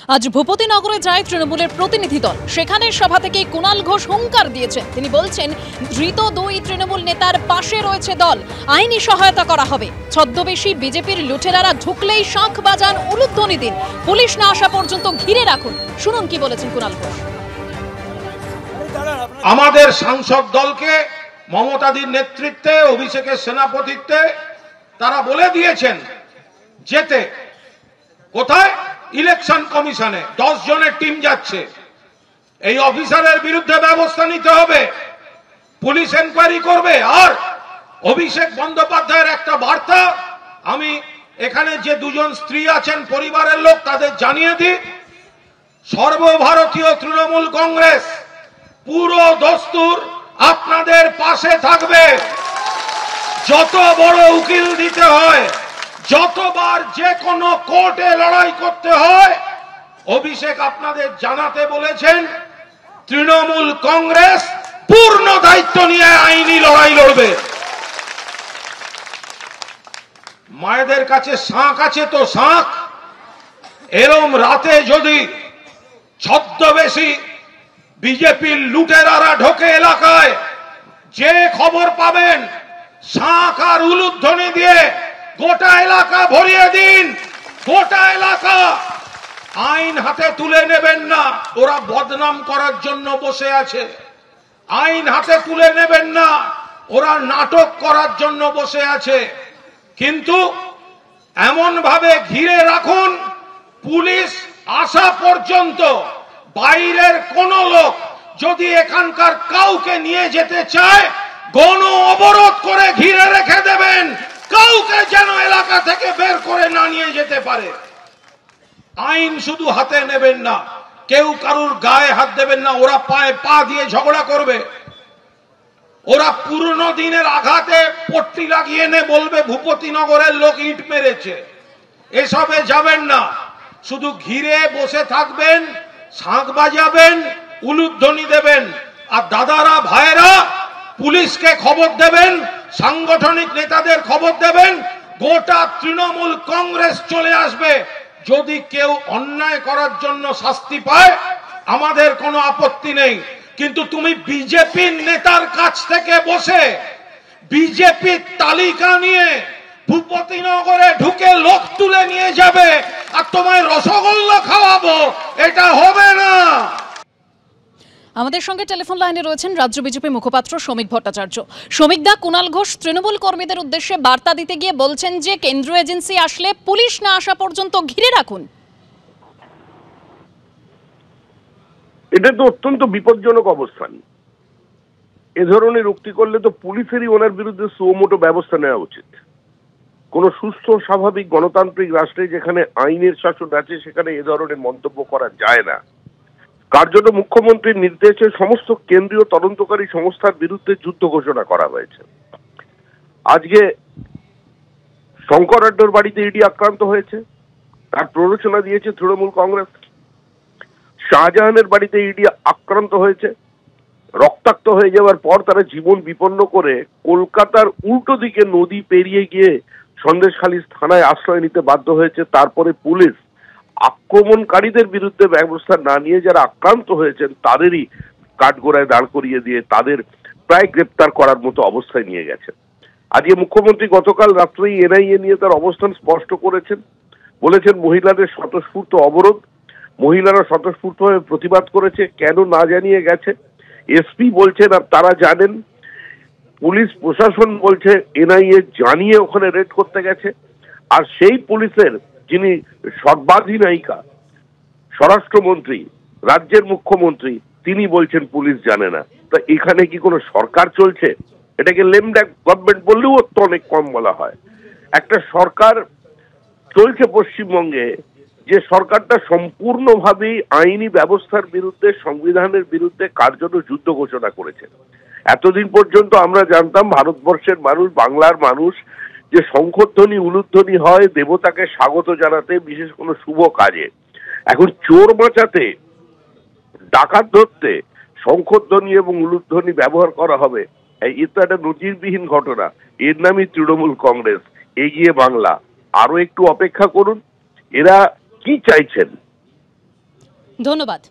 আজ ভূপতিনগরে যায় তৃণমূলের প্রতিনিধি দল। সেখানে সভা থেকে কুণাল ঘোষ হুঙ্কার দিয়েছেন। তিনি বলছেন, ধৃত 2 তৃণমূল নেতার পাশে রয়েছে দল, আইনি সহায়তা করা হবে। ছদ্মবেশী বিজেপির লুটেরারা ঢুকলেই শাঁখ বাজান, উলুধ্বনি দিন, পুলিশ না আসা পর্যন্ত ঘিরে রাখুন। শুনুন কি বলেছেন কুণাল ঘোষ। আমাদের সাংসদ দলকে মমতাদির নেতৃত্বে, অভিষেকের সেনাপতিত্বে তারা বলে দিয়েছেন যেতে। কোথায়? ইলেকশন কমিশনে 10 জনের টিম যাচ্ছে। এই অফিসারের বিরুদ্ধে ব্যবস্থা নিতে হবে, পুলিশ এনকোয়ারি করবে। আর অভিষেক বন্দ্যোপাধ্যায়ের একটা বার্তা, আমি এখানে যে 2 জন স্ত্রী আছেন পরিবারের লোক, তাদের জানিয়ে দিই, সর্বভারতীয় তৃণমূল কংগ্রেস পুরো দস্তুর আপনাদের পাশে থাকবে। যত বড় উকিল দিতে হয়, যতবার যে কোনো কোর্টে লড়াই করতে হয়, অভিষেক আপনাদের জানাতে বলেছেন তৃণমূল কংগ্রেস পূর্ণ দায়িত্ব নিয়ে আইনি লড়াই লড়বে। মায়েদের কাছে শাঁখ আছে তো শাঁখ। এরম রাতে যদি ছদ্মবেশী বিজেপির লুটেরারা ঢোকে এলাকায়, যে খবর পাবেন শাঁখ আর উলুধ্বনি দিয়ে গোটা এলাকা ভরিয়ে দিন। গোটা এলাকা। আইন হাতে তুলে নেবেন না, ওরা বদনাম করার জন্য বসে আছে। আইন হাতে তুলে নেবেন না, ওরা নাটক করার জন্য বসে আছে। কিন্তু এমন ভাবে ঘিরে রাখুন, পুলিশ আসা পর্যন্ত বাইরের কোন লোক যদি এখানকার কাউকে নিয়ে যেতে চায়, গণ অবরোধ করে ঘিরে রেখে দেবেন। কাউকে যেন এলাকা থেকে বের করে না নিয়ে যেতে পারে। আইন শুধু হাতে নেবেন না, কেউ কারুর গায়ে হাত দেবেন না। ওরা পায়ে পা দিয়ে ঝগড়া করবে, ওরা পুরনো দিনের আঘাতে পট্টি লাগিয়ে নে বলবে ভূপতিনগরের লোক ইট মেরেছে। এসবে যাবেন না, শুধু ঘিরে বসে থাকবেন, শাঁখ বাজাবেন, উলুধ্বনি দেবেন। আর দাদারা, ভাইয়েরা, পুলিশকে খবর দেবেন, সাংগঠনিক নেতাদের খবর দেবেন। গোটা তৃণমূল কংগ্রেস চলে আসবে। যদি কেউ অন্যায় করার জন্য শাস্তি পায়, আমাদের কোনো আপত্তি নেই। কিন্তু তুমি বিজেপির নেতার কাছ থেকে বসে বিজেপির তালিকা নিয়ে ভূপতিনগরে ঢুকে লোক তুলে নিয়ে যাবে আর তোমায় রসগোল্লা খাওয়াবো, এটা হবে না। আমাদের সঙ্গে টেলিফোন লাইনে রয়েছেন রাজ্য বিজেপি মুখপাত্র শ্রমিক ভট্টাচার্য। শ্রমিক দা, কুণাল ঘোষ তৃণমূল কর্মীদের উদ্দেশ্যে বার্তা দিতে গিয়ে বলছেন যে কেন্দ্রীয় এজেন্সি আসলে পুলিশ না আসা পর্যন্ত ঘিরে রাখুন। এটা তো অত্যন্ত বিপজ্জনক অবস্থান। এ ধরনের উক্তি করলে তো পুলিশেরই ওনার বিরুদ্ধে সুমোটো ব্যবস্থা নেওয়া উচিত। কোন সুস্থ স্বাভাবিক গণতান্ত্রিক রাষ্ট্রে যেখানে আইনের শাসন আছে, সেখানে এ ধরনের মন্তব্য করা যায় না। কার্যত মুখ্যমন্ত্রীর নির্দেশে সমস্ত কেন্দ্রীয় তদন্তকারী সংস্থার বিরুদ্ধে যুদ্ধ ঘোষণা করা হয়েছে। আজকে শঙ্কর আড্ডর বাড়িতে ইডি আক্রান্ত হয়েছে, তার প্ররোচনা দিয়েছে তৃণমূল কংগ্রেস। শাহজাহানের বাড়িতে ইডি আক্রান্ত হয়েছে, রক্তাক্ত হয়ে যাওয়ার পর তারা জীবন বিপন্ন করে কলকাতার উল্টো দিকে নদী পেরিয়ে গিয়ে সন্দেশখালী থানায় আশ্রয় নিতে বাধ্য হয়েছে। তারপরে পুলিশ আক্রমণকারীদের বিরুদ্ধে ব্যবস্থা না নিয়ে যারা আক্রান্ত হয়েছেন তাদেরই কাঠগড়ায় দাঁড় করিয়ে দিয়ে তাদের প্রায় গ্রেপ্তার করার মতো অবস্থায় নিয়ে গেছে। আজকে মুখ্যমন্ত্রী গতকাল রাত্রেই এনআইএ নিয়ে তার অবস্থান স্পষ্ট করেছেন। বলেছেন মহিলাদের স্বতঃস্ফূর্ত অবরোধ, মহিলারা স্বতঃস্ফূর্তভাবে প্রতিবাদ করেছে, কেন না জানিয়ে গেছে। এসপি বলছেন আর তারা জানেন, পুলিশ প্রশাসন বলছে এনআইএ জানিয়ে ওখানে রেড করতে গেছে। আর সেই পুলিশের যিনি সর্বাধিনায়িকা, স্বরাষ্ট্রমন্ত্রী, রাজ্যের মুখ্যমন্ত্রী, তিনি বলছেন পুলিশ জানে না। তা এখানে কি কোনো সরকার চলছে? এটাকে লেমড্যাক গভর্নমেন্ট বললেও তো অনেক কম বলা হয়। একটা সরকার চলছে পশ্চিমবঙ্গে, যে সরকারটা সম্পূর্ণভাবেই আইনি ব্যবস্থার বিরুদ্ধে, সংবিধানের বিরুদ্ধে কার্যত যুদ্ধ ঘোষণা করেছে। এতদিন পর্যন্ত আমরা জানতাম ভারতবর্ষের মানুষ, বাংলার মানুষ, যে শঙ্খধ্বনি উলুধ্বনি হয় দেবতাকে স্বাগত জানাতে, বিশেষ কোনো শুভ কাজে। এখন চোর বাঁচাতে, ডাকাত ধরতে শঙ্খধ্বনি এবং উলুধ্বনি ব্যবহার করা হবে, এই তো একটা নজিরবিহীন ঘটনা। এর নামই তৃণমূল কংগ্রেস, এগিয়ে বাংলা। আরো একটু অপেক্ষা করুন, এরা কি চাইছেন ধন্যবাদ।